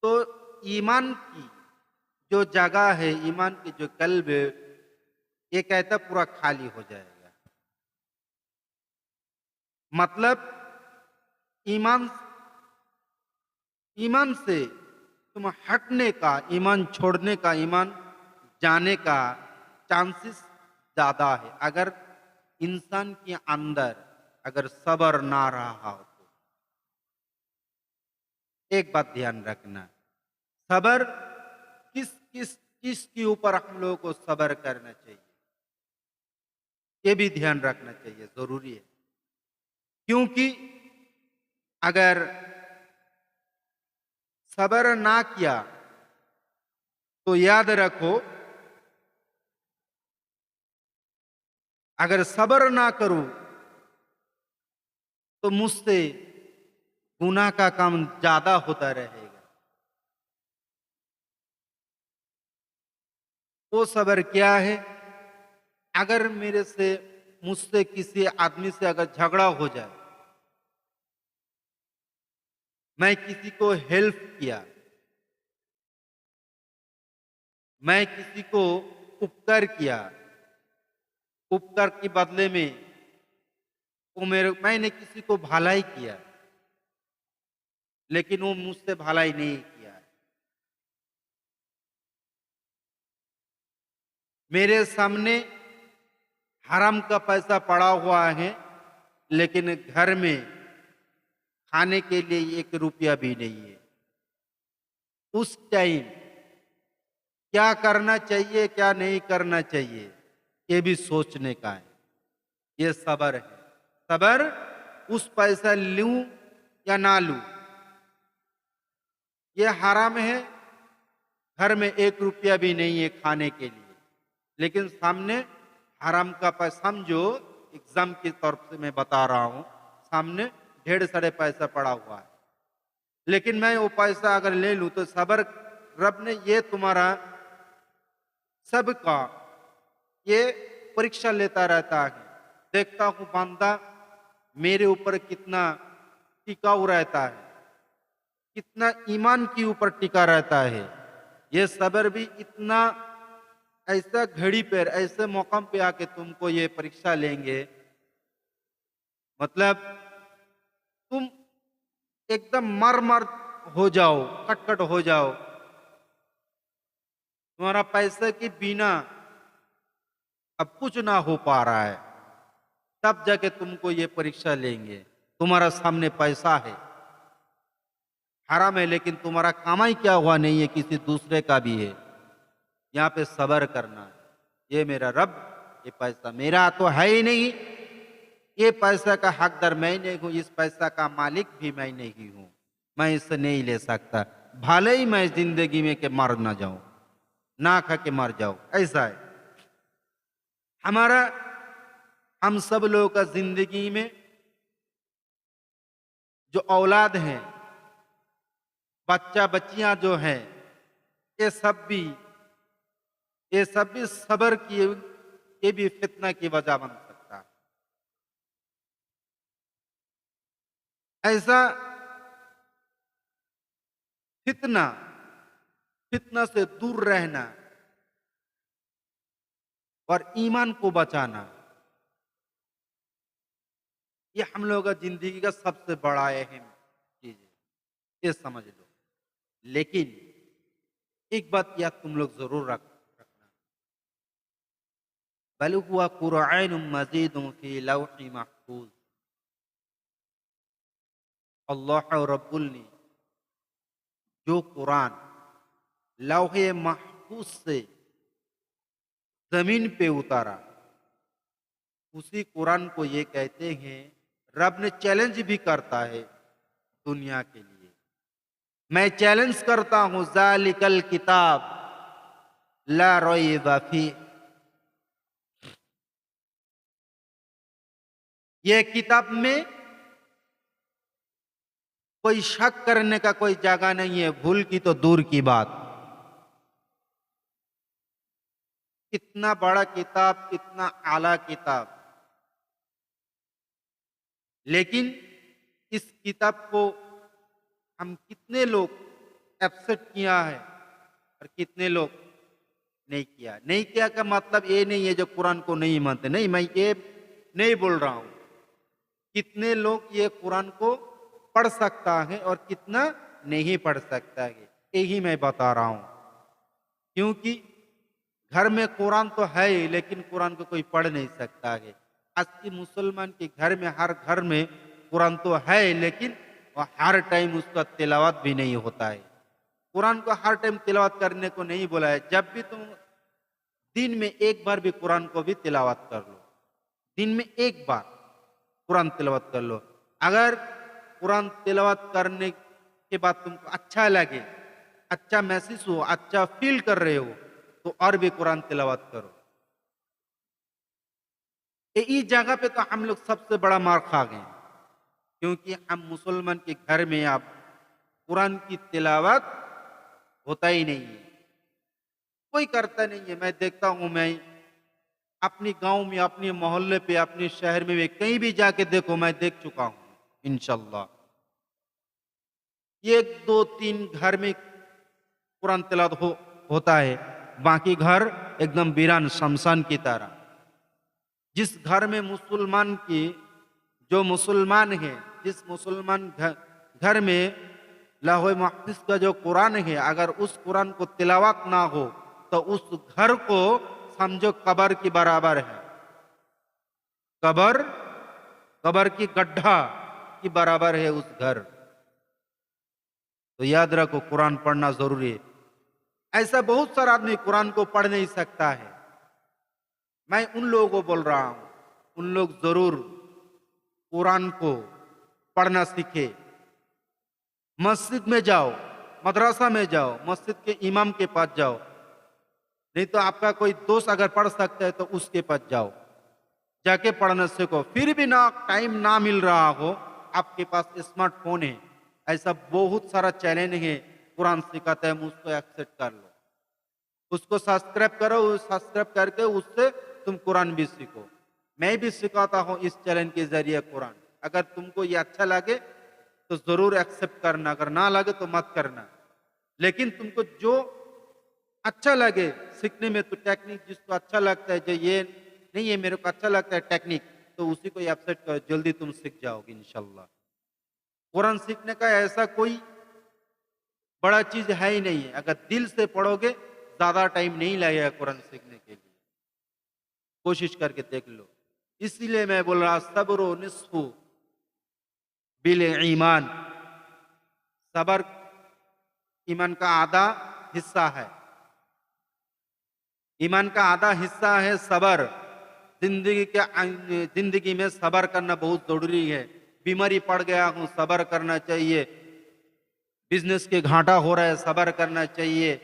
तो ईमान की जो जगह है, ईमान की जो कल्ब है, ये कहता पूरा खाली हो जाएगा। मतलब ईमान ईमान से तुम हटने का, ईमान छोड़ने का, ईमान जाने का चांसेस ज्यादा है अगर इंसान के अंदर अगर सब्र ना रहा हो तो। एक बात ध्यान रखना, सब्र किस किस चीज के ऊपर हम लोगों को सब्र करना चाहिए, ये भी ध्यान रखना चाहिए, जरूरी है। क्योंकि अगर सब्र ना किया तो याद रखो, अगर सब्र ना करूं तो मुझसे गुनाह का काम ज्यादा होता रहेगा। वो सब्र क्या है? अगर मेरे से मुझसे किसी आदमी से अगर झगड़ा हो जाए, मैं किसी को हेल्प किया, मैं किसी को उपकार किया, उपकार के बदले में मैंने किसी को भलाई किया, लेकिन वो मुझसे भलाई नहीं किया, मेरे सामने हराम का पैसा पड़ा हुआ है, लेकिन घर में खाने के लिए 1 रुपया भी नहीं है, उस टाइम क्या करना चाहिए क्या नहीं करना चाहिए, ये भी सोचने का है। ये सब्र है। सब्र उस पैसा लूं या ना लूं, ये हराम है, घर में 1 रुपया भी नहीं है खाने के लिए, लेकिन सामने हराम का पैसा, समझो एग्जाम के तौर से मैं बता रहा हूं, सामने ढेर सारे पैसा पड़ा हुआ है, लेकिन मैं वो पैसा अगर ले लूं तो सब्र, रब ने ये तुम्हारा सबका ये परीक्षा लेता रहता है, देखता हूं बंदा मेरे ऊपर कितना टिकाऊ रहता है, कितना ईमान के ऊपर टिका रहता है। ये सब्र भी इतना, ऐसा घड़ी पर ऐसे मौका पे आके तुमको ये परीक्षा लेंगे, मतलब तुम एकदम मर मर हो जाओ, कटकट हो जाओ, तुम्हारा पैसे के बिना अब कुछ ना हो पा रहा है, तब जाके तुमको ये परीक्षा लेंगे। तुम्हारा सामने पैसा है, हराम है, लेकिन तुम्हारा कमाई क्या हुआ नहीं है, किसी दूसरे का भी है, यहाँ पे सब्र करना है। ये मेरा रब, ये पैसा मेरा तो है ही नहीं, ये पैसा का हकदार मैं नहीं हूं, इस पैसा का मालिक भी मैं नहीं हूं, मैं इसे नहीं ले सकता, भले ही मैं जिंदगी में के मर ना जाऊं, ना खा के मर जाऊं। ऐसा है हमारा, हम सब लोगों का जिंदगी में जो औलाद हैं, बच्चा बच्चियां जो हैं, ये सब भी ये सब भी सब्र की, ये भी फितना की वजह बन सकता है। ऐसा फितना, फितना से दूर रहना और ईमान को बचाना, ये हम लोगों का जिंदगी का सबसे बड़ा अहम चीज है, ये समझ लो। लेकिन एक बात याद तुम लोग जरूर रखना, बल हुआ कुरआन मजीद फी लौह महफूज, अल्लाह रब्बुल ने जो कुरान लौहे महफूज से जमीन पे उतारा, उसी कुरान को ये कहते हैं, रब ने चैलेंज भी करता है दुनिया के लिए, मैं चैलेंज करता हूं, जालिकल किताब ला रैब फी, ये किताब में कोई शक करने का कोई जगह नहीं है, भूल की तो दूर की बात। कितना बड़ा किताब, कितना आला किताब, लेकिन इस किताब को हम कितने लोग एक्सेप्ट किया है और कितने लोग नहीं किया। नहीं किया का मतलब ये नहीं है जो कुरान को नहीं मानते, नहीं, मैं ये नहीं बोल रहा हूं। कितने लोग ये कुरान को पढ़ सकता है और कितना नहीं पढ़ सकता है, यही मैं बता रहा हूं। क्योंकि घर में कुरान तो है ही, लेकिन कुरान को कोई पढ़ नहीं सकता है। आज की मुसलमान के घर में, हर घर में कुरान तो है, लेकिन वो हर टाइम उसका तिलावत भी नहीं होता है। कुरान को हर टाइम तिलावत करने को नहीं बोला है। जब भी तुम दिन में एक बार भी कुरान को भी तिलावत कर लो, दिन में एक बार कुरान तिलावत कर लो। अगर कुरान तिलावत करने के बाद तुमको अच्छा लगे, अच्छा महसूस हो, अच्छा फील कर रहे हो, तो और भी कुरान तिलावत करो। इस जगह पे तो हम लोग सबसे बड़ा मार खा गए, क्योंकि हम मुसलमान के घर में अब कुरान की तिलावत होता ही नहीं है, कोई करता नहीं है। मैं देखता हूं, मैं अपनी गांव में, अपने मोहल्ले पे, अपने शहर में भी कहीं भी जाके देखो, मैं देख चुका हूं इंशाल्लाह। एक दो तीन घर में कुरान तिलावत होता है, बाकी घर एकदम वीरान शमशान की तरह। जिस घर में मुसलमान की, जो मुसलमान है, जिस मुसलमान घर में लाहो महफिज का जो कुरान है, अगर उस कुरान को तिलावत ना हो तो उस घर को समझो कबर की बराबर है। कबर, कबर की गड्ढा की बराबर है उस घर। तो याद रखो, कुरान पढ़ना जरूरी है। ऐसा बहुत सारा आदमी कुरान को पढ़ नहीं सकता है। मैं उन लोगों को बोल रहा हूं, उन लोग जरूर कुरान को पढ़ना सीखे। मस्जिद में जाओ, मदरसा में जाओ, मस्जिद के इमाम के पास जाओ, नहीं तो आपका कोई दोस्त अगर पढ़ सकता है तो उसके पास जाओ, जाके पढ़ना सीखो। फिर भी ना टाइम ना मिल रहा हो, आपके पास स्मार्टफोन है, ऐसा बहुत सारा चैनल है कुरान सिखाता है, उसको एक्सेप्ट कर लो, उसको सब्सक्राइब करो, सब्सक्राइब करके उससे तुम कुरान भी सीखो। मैं भी सिखाता हूं इस चैनल के जरिए कुरान। अगर तुमको ये अच्छा लगे तो जरूर एक्सेप्ट करना, अगर ना लगे तो मत करना। लेकिन तुमको जो अच्छा लगे सीखने में, तो टेक्निक जिसको अच्छा लगता है, जो ये नहीं है मेरे को अच्छा लगता है टेक्निक, तो उसी को एक्सेप्ट करो, जल्दी तुम सीख जाओगे इंशाल्लाह। कुरान सीखने का ऐसा कोई बड़ा चीज है ही नहीं है। अगर दिल से पढ़ोगे ज्यादा टाइम नहीं लगेगा कुरान सीखने के लिए, कोशिश करके देख लो। इसलिए मैं बोल रहा, सब्र निस्फु बिल ईमान, सबर ईमान का आधा हिस्सा है। ईमान का आधा हिस्सा है सबर। जिंदगी में सबर करना बहुत जरूरी है। बीमारी पड़ गया हूं, सबर करना चाहिए। बिजनेस के घाटा हो रहा है, सबर करना चाहिए।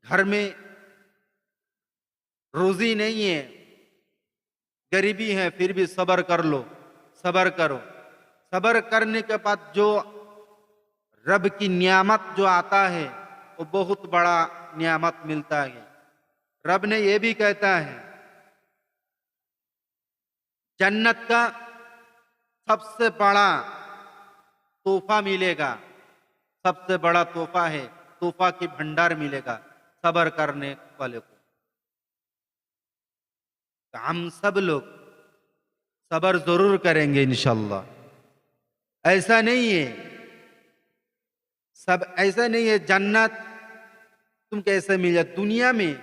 घर में रोजी नहीं है, गरीबी है, फिर भी सबर कर लो, सबर करो। सबर करने के बाद जो रब की नियामत जो आता है, वो बहुत बड़ा नियामत मिलता है। रब ने यह भी कहता है, जन्नत का सबसे बड़ा तोहफा मिलेगा, सबसे बड़ा तोहफा है, तोहफा की भंडार मिलेगा सबर करने वाले को। तो हम सब लोग सबर जरूर करेंगे इंशाल्लाह। ऐसा नहीं है, सब ऐसा नहीं है जन्नत तुम कैसे मिल जाए। दुनिया में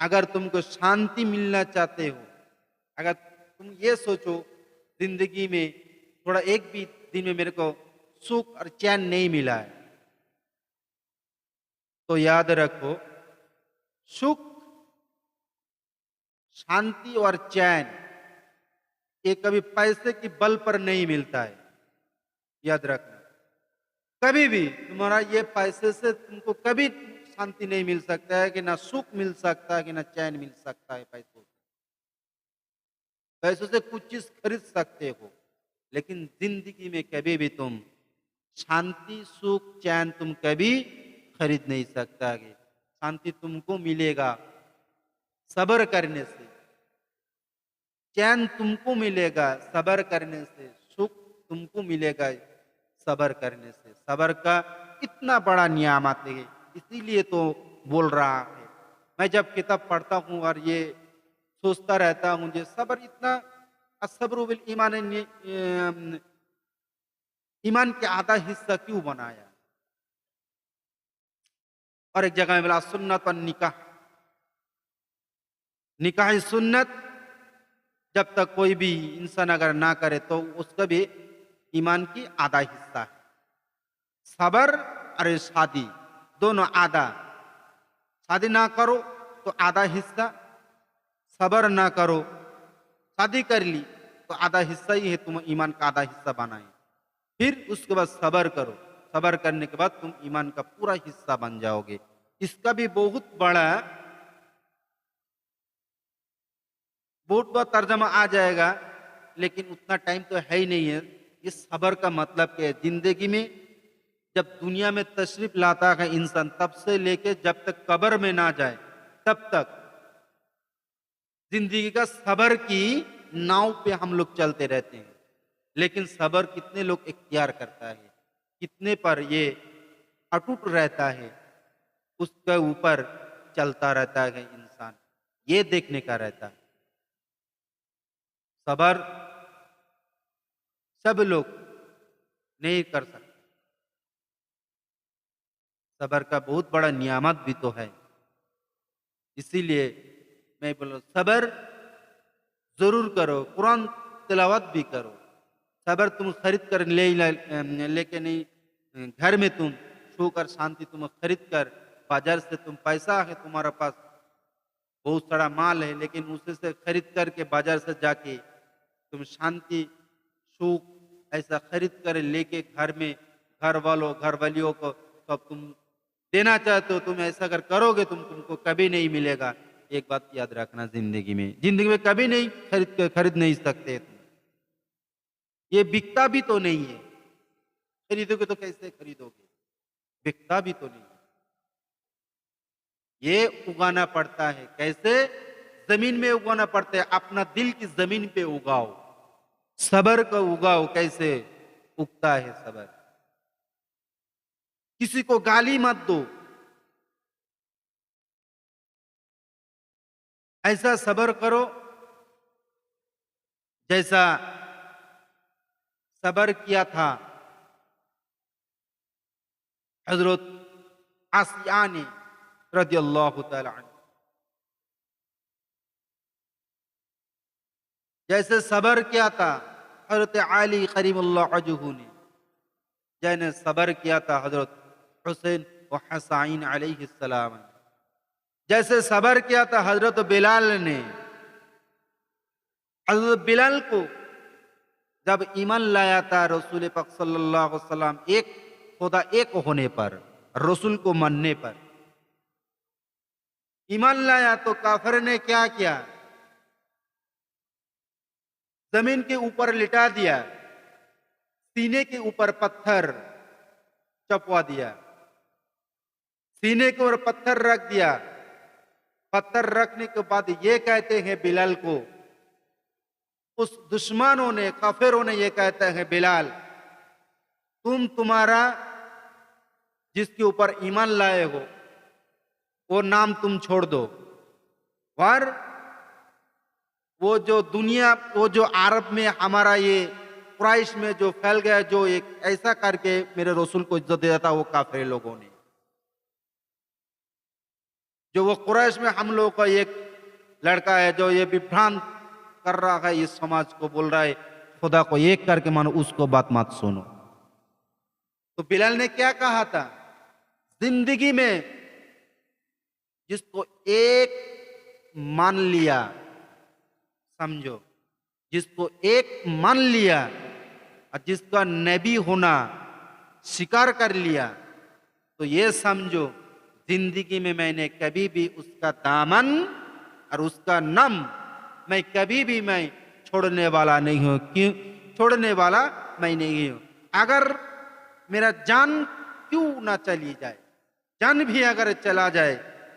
अगर तुमको शांति मिलना चाहते हो, अगर तुम ये सोचो जिंदगी में थोड़ा एक भी दिन में मेरे को सुख और चैन नहीं मिला है, तो याद रखो, सुख, शांति और चैन ये कभी पैसे की बल पर नहीं मिलता है। याद रखना, कभी भी तुम्हारा ये पैसे से तुमको कभी शांति नहीं मिल सकता है, कि ना सुख मिल सकता है, कि ना चैन मिल सकता है। पैसों से, पैसों से कुछ चीज खरीद सकते हो, लेकिन जिंदगी में कभी भी तुम शांति, सुख, चैन तुम कभी खरीद नहीं सकता है। शांति तुमको मिलेगा सबर करने से, चैन तुमको मिलेगा सबर करने से, सुख तुमको मिलेगा सबर करने से। सबर का इतना बड़ा नियामत है, इसीलिए तो बोल रहा है। मैं जब किताब पढ़ता हूँ और ये सोचता रहता हूँ, ये सब्र इतना, असब्रु बिल ईमान, ईमान के आधा हिस्सा क्यों बनाया। और एक जगह में बोला सुन्नत और निकाह, निकाह सुन्नत जब तक कोई भी इंसान अगर ना करे तो उसका भी ईमान की आधा हिस्सा है। सबर और शादी दोनों आधा, शादी ना करो तो आधा हिस्सा, सबर ना करो, शादी कर ली तो आधा हिस्सा ही है, तुम ईमान का आधा हिस्सा बनाए। फिर उसके बाद सबर करो, सबर करने के बाद तुम ईमान का पूरा हिस्सा बन जाओगे। इसका भी बहुत बड़ा तर्जमा आ जाएगा, लेकिन उतना टाइम तो है ही नहीं है। इस सबर का मतलब क्या है, जिंदगी में जब दुनिया में तशरीफ लाता है इंसान, तब से लेके जब तक कब्र में ना जाए तब तक जिंदगी का सबर की नाव पे हम लोग चलते रहते हैं। लेकिन सबर कितने लोग इख्तियार करता है, कितने पर ये अटूट रहता है, उसके ऊपर चलता रहता है इंसान, ये देखने का रहता है। सबर सब लोग नहीं कर सकते। सबर का बहुत बड़ा नियामत भी तो है, इसीलिए मैं बोल रहा हूं सबर जरूर करो, कुरान तिलावत भी करो। सबर तुम खरीद कर लेके नहीं, घर में तुम छूकर शांति तुम खरीद कर, बाजार से तुम पैसा है तुम्हारा पास, बहुत सारा माल है, लेकिन उसे से खरीद करके बाजार से जाके तुम शांति सुख ऐसा खरीद कर लेके घर में घर वालों घर वालियों को सब तुम देना चाहते हो, तुम ऐसा अगर करोगे तुमको कभी नहीं मिलेगा। एक बात याद रखना, जिंदगी में कभी नहीं खरीद नहीं सकते तुम। ये बिकता भी तो नहीं है, खरीदोगे तो कैसे खरीदोगे, बिकता भी तो नहीं। ये उगाना पड़ता है, कैसे, जमीन में उगाना पड़ता है, अपना दिल की जमीन पे उगाओ, सबर का उगाओ। कैसे उगता है सबर, किसी को गाली मत दो, ऐसा सबर करो जैसा सबर किया था हजरत आसिया ने रदियल्लाहु ताला अन्हा। जैसे सबर किया था हजरत अली करीमुल्लाह वजहू ने, जैने सबर किया था हजरत हुसैन व हसैन अलैहिस्सलाम, जैसे सबर किया था हजरत बिलाल ने। हजरत बिलाल को जब ईमान लाया था रसूल पाक सल्लल्लाहु अलैहि वसल्लम, एक खुदा एक होने पर, रसूल को मानने पर ईमान लाया, तो काफिर ने क्या किया, जमीन के ऊपर लिटा दिया, सीने के ऊपर पत्थर चपवा दिया, सीने के ऊपर पत्थर रख दिया। पत्थर रखने के बाद ये कहते हैं बिलाल को, उस दुश्मनों ने काफिरों ने ये कहते हैं बिलाल, तुम्हारा जिसके ऊपर ईमान लाए हो वो नाम तुम छोड़ दो, और वो जो दुनिया, वो जो अरब में हमारा ये कुरैश में जो फैल गया, जो एक ऐसा करके मेरे रसूल को इज्जत देता था, वो काफिर लोगों ने, जो वो कुरैश में हम लोगों का एक लड़का है जो ये विभ्रांत कर रहा है, इस समाज को बोल रहा है खुदा को एक करके मानो, उसको बात मत सुनो। तो बिलाल ने क्या कहा था, जिंदगी में जिसको एक मान लिया, समझो, जिसको एक मान लिया और जिसका नबी होना स्वीकार कर लिया, तो ये समझो जिंदगी में मैंने कभी भी उसका दामन और उसका नम मैं कभी भी मैं छोड़ने वाला नहीं हूं। क्यों छोड़ने वाला मैं नहीं हूं, अगर मेरा जान क्यों ना चली जाए, जान भी अगर चला जाए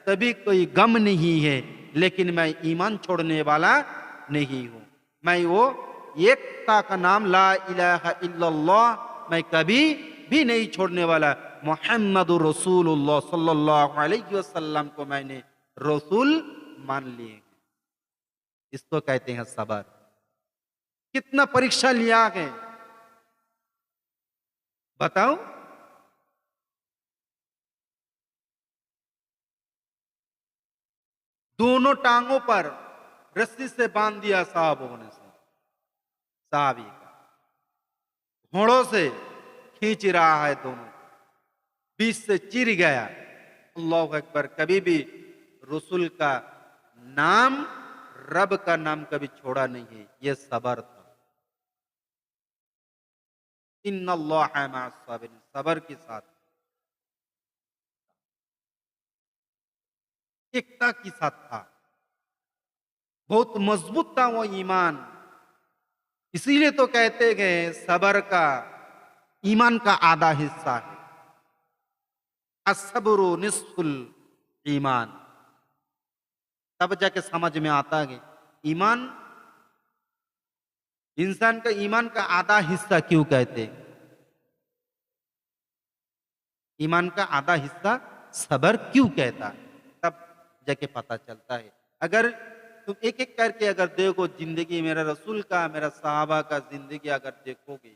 तभी कोई गम नहीं है, लेकिन मैं ईमान छोड़ने वाला नहीं हूं। मैं वो एकता का नाम ला इलाहा इल्लल्लाह मैं कभी भी नहीं छोड़ने वाला। मोहम्मदुर रसूलुल्लाह सल्लल्लाहु अलैहि वसल्लम को मैंने रसूल मान लिए हैं। इसको कहते हैं सबर। कितना परीक्षा लिया है बताओ। दोनों टांगों पर रस्सी से बांध दिया साहबों ने से साहबी का, घोड़ों से खींच रहा है दोनों, बीच से चिर गया। अल्लाह अकबर। कभी भी रसूल का नाम, रब का नाम कभी छोड़ा नहीं है। यह सबर था। इन्नल्लाह मअस साबिरीन, सबर के साथ, एकता के साथ था। बहुत मजबूत था वो ईमान। इसीलिए तो कहते गए सबर का ईमान का आधा हिस्सा है। असब्रु निस्फुल ईमान। तब जाके समझ में आता है ईमान, इंसान का ईमान का आधा हिस्सा क्यों कहते। ईमान का आधा हिस्सा सबर क्यों कहता, तब जाके पता चलता है। अगर तुम एक एक करके अगर देखो जिंदगी, मेरा रसूल का, मेरा सहाबा का जिंदगी अगर देखोगे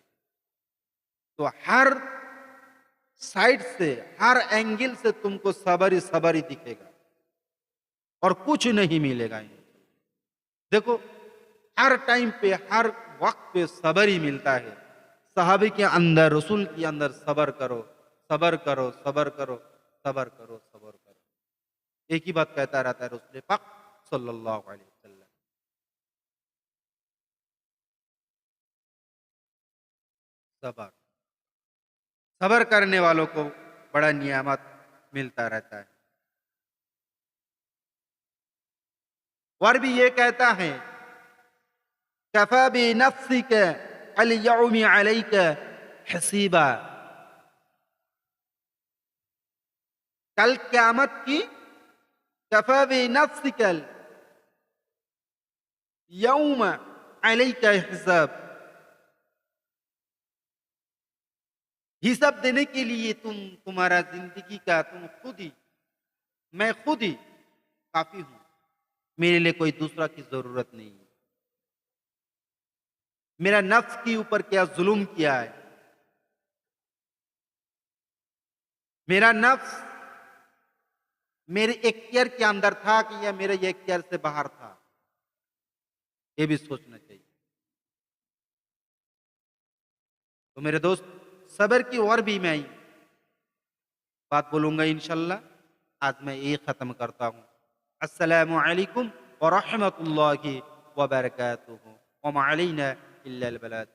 तो हर साइड से, हर एंगल से तुमको सबर ही दिखेगा और कुछ नहीं मिलेगा। देखो हर टाइम पे, हर वक्त पे सबर ही मिलता है। सहाबी के अंदर, रसूल के अंदर सबर करो, सबर करो, सबर करो, सबर करो, सबर करो, एक ही बात कहता रहता है रसूल पाक सल्लल्लाहु अलैहि वसल्लम। सबर, सबर करने वालों को बड़ा नियामत मिलता रहता है। और भी ये कहता है कफा बि नफ्सिक अल यौम अलैक हसीबा। कल क़यामत की कफा बि नफ्सिक अल यौम अलैक हिसाब। हिसाब देने के लिए तुम्हारा जिंदगी का तुम खुद ही, मैं खुद ही काफी हूं। मेरे लिए कोई दूसरा की जरूरत नहीं है। मेरा नफ्स के ऊपर क्या जुल्म किया है, मेरा नफ्स मेरे इख्तियार के अंदर था कि या मेरे इख्तियार से बाहर था, ये भी सोचना चाहिए। तो मेरे दोस्त, सबर की और भी मैं बात बोलूंगा इंशाल्लाह। आज मैं ये खत्म करता हूं। अस्सलामु अलैकुम व रहमतुल्लाहि व बरकातुहू व मा अलैना इल्ला अल बलाग।